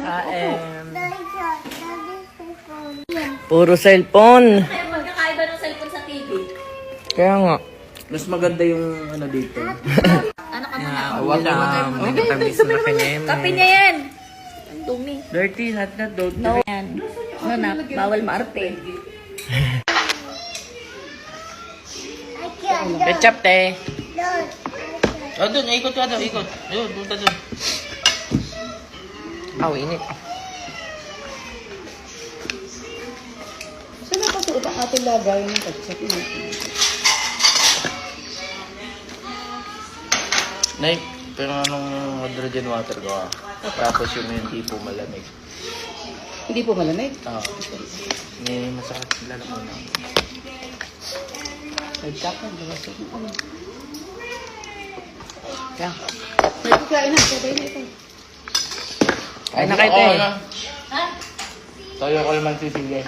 AM. Puro cellphone. Kaya magkakaiba ng cellphone sa TV. Kaya nga. Mas maganda yung ano dito. Ano ka muna? Huwag na. Nagtamis na kanya yun. Kape niya yan. Ang dumi. Dirty, not na dog. No. Yan. Ano na, bawal maarte. Ketchup, te. Oh, dun. Ikot ka daw. Ikot. Ayun, punta dun. Aw, init. Saan na pasuot ang ating lagay ng ketchup? Nay, pero anong hydrogen water ko ah. Tapos yung hindi po malamig. Hindi po malamig. Oo. May masakit sila na muna. Ketchup ang gawas ng ano. Kaya. Nagkakain na, sabay na ito. Kain na kayo, te. Ha? Toyo ko naman sisili.